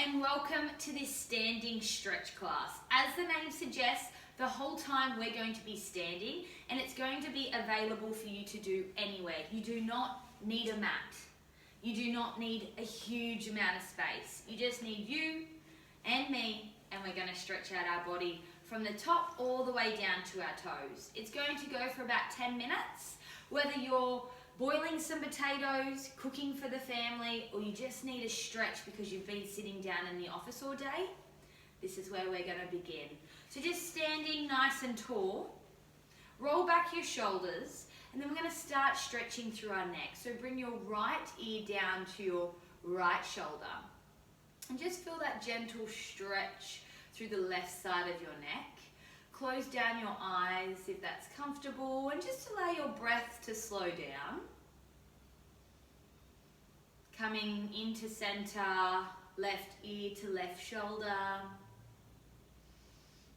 and welcome to this standing stretch class. As the name suggests, the whole time we're going to be standing and it's going to be available for you to do anywhere. You do not need a mat. You do not need a huge amount of space. You just need you and me, and we're going to stretch out our body from the top all the way down to our toes. It's going to go for about 10 minutes, whether you're boiling some potatoes, cooking for the family, or you just need a stretch because you've been sitting down in the office all day. This is where we're going to begin. So just standing nice and tall, roll back your shoulders, and then we're going to start stretching through our neck. So bring your right ear down to your right shoulder. And just feel that gentle stretch through the left side of your neck. Close down your eyes if that's comfortable, and just allow your breath to slow down. Coming into center, left ear to left shoulder.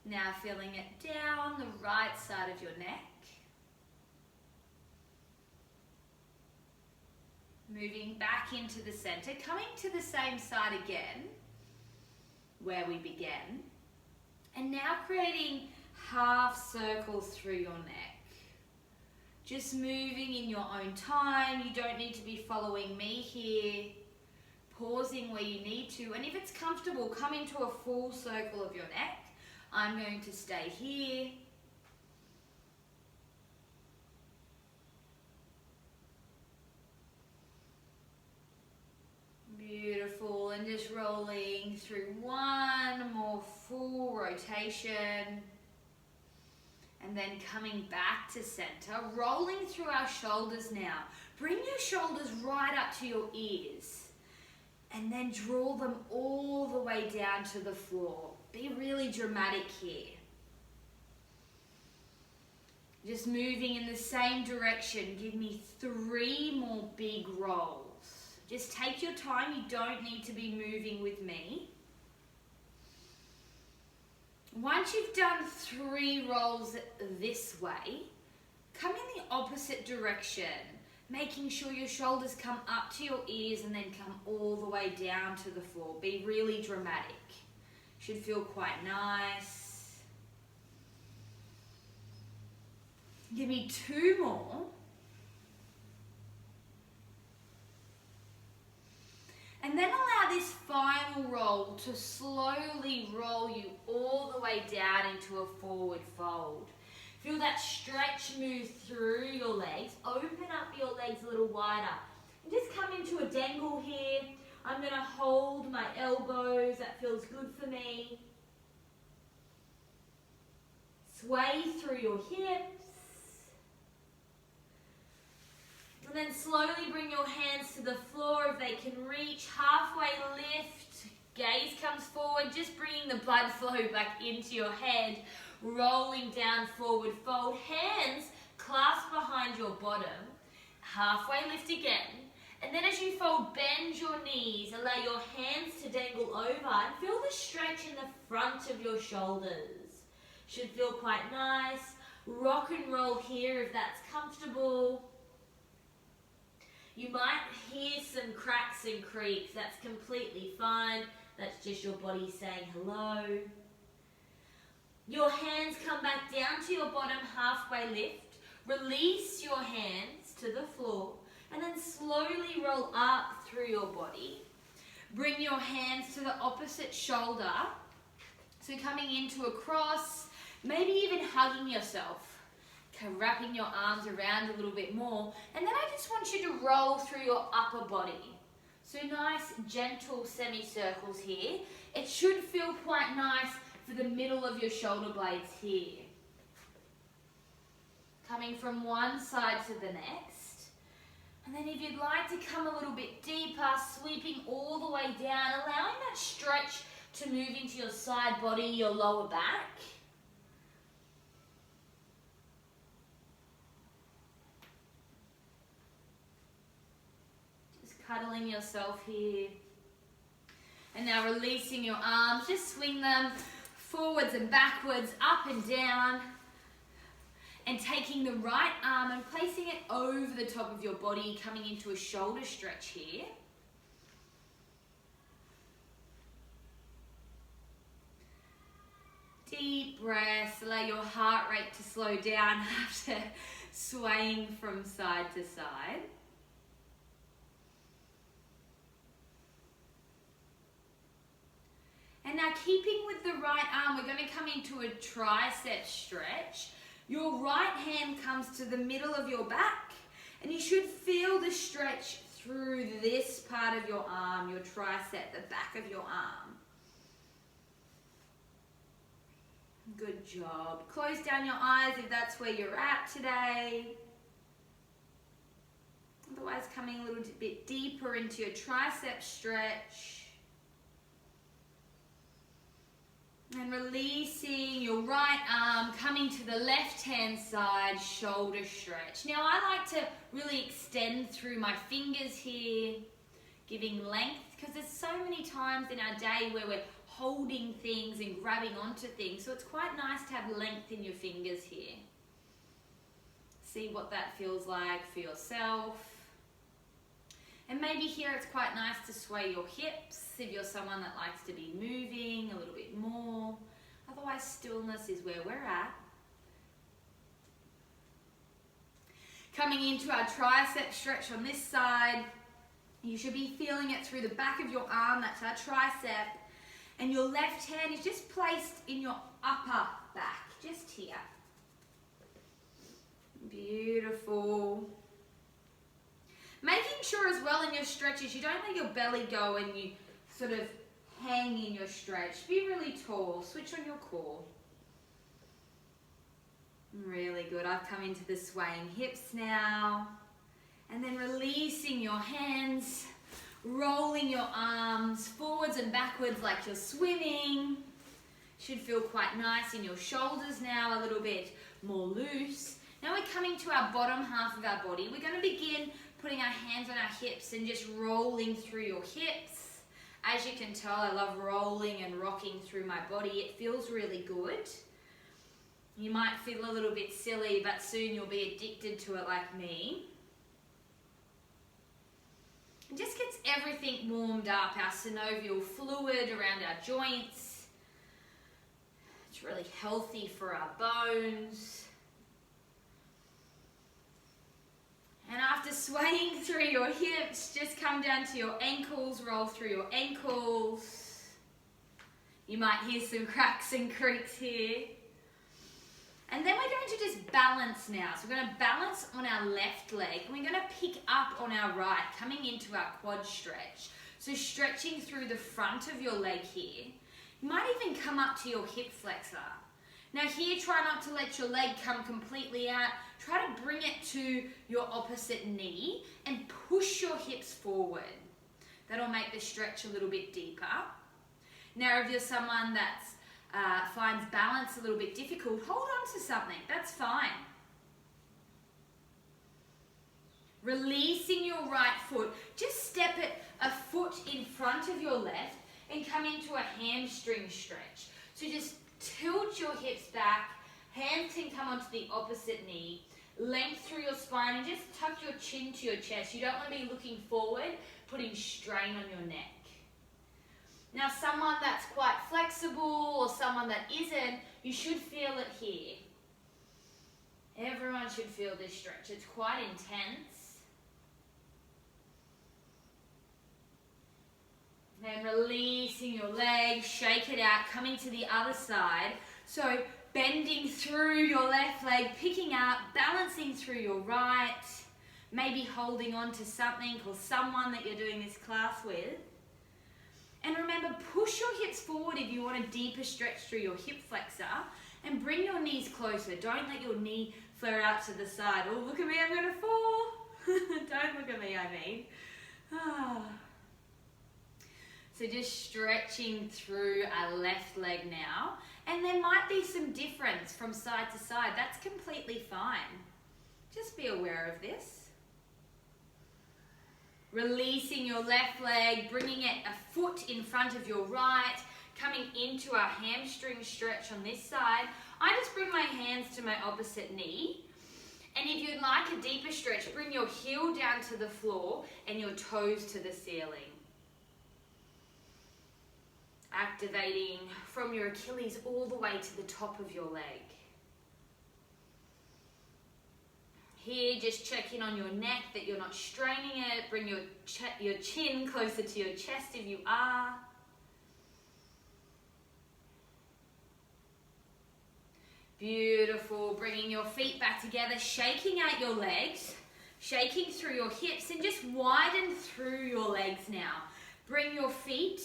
Now feeling it down the right side of your neck. Moving back into the center, coming to the same side again, where we began. And now creating half circles through your neck. Just moving in your own time. You don't need to be following me here. Pausing where you need to. And if it's comfortable, come into a full circle of your neck. I'm going to stay here. Beautiful. And just rolling through one more full rotation. And then coming back to center, rolling through our shoulders now. Bring your shoulders right up to your ears. And then draw them all the way down to the floor. Be really dramatic here. Just moving in the same direction. Give me 3 more big rolls. Just take your time. You don't need to be moving with me. Once you've done 3 rolls this way, come in the opposite direction, making sure your shoulders come up to your ears and then come all the way down to the floor. Be really dramatic. Should feel quite nice. Give me 2 more. And then allow this final roll to slowly roll you all the way down into a forward fold. Feel that stretch move through your legs. Open up your legs a little wider. And just come into a dangle here. I'm going to hold my elbows. That feels good for me. Sway through your hips. And then slowly bring your hands to the floor if they can reach. Halfway lift. Gaze comes forward. Just bringing the blood flow back into your head. Rolling down, forward fold. Hands clasp behind your bottom. Halfway lift again. And then as you fold, bend your knees. Allow your hands to dangle over. And feel the stretch in the front of your shoulders. Should feel quite nice. Rock and roll here if that's comfortable. You might hear some cracks and creaks. That's completely fine. That's just your body saying hello. Your hands come back down to your bottom, halfway lift. Release your hands to the floor and then slowly roll up through your body. Bring your hands to the opposite shoulder. So coming into a cross, maybe even hugging yourself. Wrapping your arms around a little bit more. And then I just want you to roll through your upper body. So nice, gentle semicircles here. It should feel quite nice for the middle of your shoulder blades here. Coming from one side to the next. And then if you'd like to come a little bit deeper, sweeping all the way down, allowing that stretch to move into your side body, your lower back. Cuddling yourself here. And now releasing your arms, just swing them forwards and backwards, up and down. And taking the right arm and placing it over the top of your body, coming into a shoulder stretch here. breaths. Allow your heart rate to slow down after swaying from side to side. And now keeping with the right arm, we're going to come into a tricep stretch. Your right hand comes to the middle of your back, and you should feel the stretch through this part of your arm, your tricep, the back of your arm. Good job. Close down your eyes if that's where you're at today. Otherwise, coming a little bit deeper into your tricep stretch. And releasing your right arm, coming to the left-hand side, shoulder stretch. Now, I like to really extend through my fingers here, giving length, because there's so many times in our day where we're holding things and grabbing onto things, so it's quite nice to have length in your fingers here. See what that feels like for yourself. And maybe here it's quite nice to sway your hips if you're someone that likes to be moving a little bit more. Otherwise, stillness is where we're at. Coming into our tricep stretch on this side, you should be feeling it through the back of your arm, that's our tricep. And your left hand is just placed in your upper back, just here. Beautiful. Making sure as well in your stretches, you don't let your belly go and you sort of hang in your stretch. Be really tall, switch on your core. Really good. I've come into the swaying hips now. And then releasing your hands, rolling your arms forwards and backwards like you're swimming. Should feel quite nice in your shoulders now, a little bit more loose. Now we're coming to our bottom half of our body. We're going to begin putting our hands on our hips and just rolling through your hips. As you can tell, I love rolling and rocking through my body. It feels really good. You might feel a little bit silly, but soon you'll be addicted to it like me. It just gets everything warmed up, our synovial fluid around our joints. It's really healthy for our bones. And after swaying through your hips, just come down to your ankles, roll through your ankles. You might hear some cracks and creaks here. And then we're going to just balance now. So we're going to balance on our left leg, and we're going to pick up on our right, coming into our quad stretch. So stretching through the front of your leg here. You might even come up to your hip flexor. Now here, try not to let your leg come completely out. Try to bring it to your opposite knee and push your hips forward. That'll make the stretch a little bit deeper. Now if you're someone that finds balance a little bit difficult, hold on to something, that's fine. Releasing your right foot, just step it a foot in front of your left and come into a hamstring stretch. So just tilt your hips back, hands can come onto the opposite knee, length through your spine, and just tuck your chin to your chest. You don't want to be looking forward, putting strain on your neck. Now someone that's quite flexible or someone that isn't, you should feel it here. Everyone should feel this stretch. It's quite intense. Then releasing your legs, shake it out, coming to the other side. So bending through your left leg, picking up, balancing through your right, maybe holding on to something or someone that you're doing this class with. And remember, push your hips forward if you want a deeper stretch through your hip flexor, and bring your knees closer. Don't let your knee flare out to the side. Oh, look at me, I'm going to fall. Don't look at me, I mean. So just stretching through our left leg now. And there might be some difference from side to side. That's completely fine. Just be aware of this. Releasing your left leg, bringing it a foot in front of your right, coming into our hamstring stretch on this side. I just bring my hands to my opposite knee. And if you'd like a deeper stretch, bring your heel down to the floor and your toes to the ceiling. activating from your Achilles all the way to the top of your leg. Here, just check in on your neck that you're not straining it. Bring your chin closer to your chest if you are. Beautiful. Bringing your feet back together, shaking out your legs, shaking through your hips, and just widen through your legs now. Bring your feet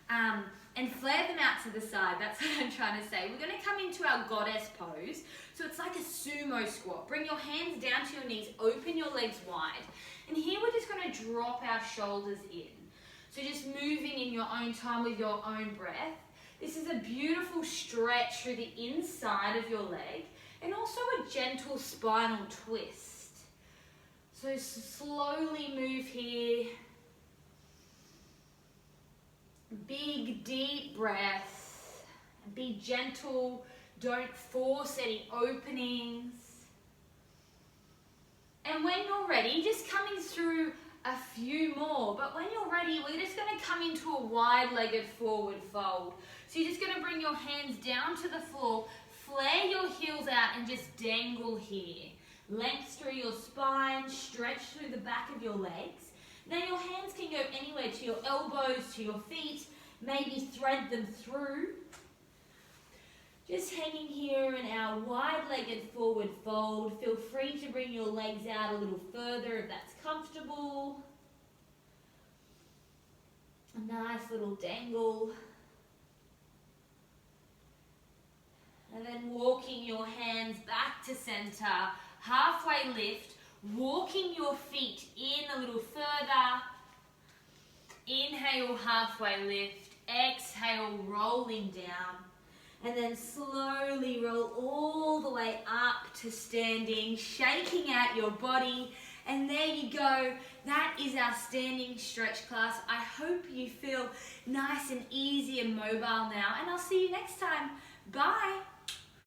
and flare them out to the side. That's what I'm trying to say. We're going to come into our goddess pose. So it's like a sumo squat. Bring your hands down to your knees, open your legs wide. And here we're just going to drop our shoulders in. So just moving in your own time with your own breath. This is a beautiful stretch through the inside of your leg and also a gentle spinal twist. So slowly move here. Big, deep breath. Be gentle. Don't force any openings. And when you're ready, just coming through a few more. But when you're ready, we're just going to come into a wide-legged forward fold. So you're just going to bring your hands down to the floor, flare your heels out and just dangle here. Length through your spine, stretch through the back of your legs. Now your hands can go anywhere, to your elbows, to your feet, maybe thread them through. Just hanging here in our wide-legged forward fold. Feel free to bring your legs out a little further if that's comfortable. A nice little dangle. And then walking your hands back to center, halfway lift, walking your feet in a little further. Inhale, halfway lift. Exhale, rolling down. And then slowly roll all the way up to standing, shaking out your body. And there you go. That is our standing stretch class. I hope you feel nice and easy and mobile now. And I'll see you next time. Bye.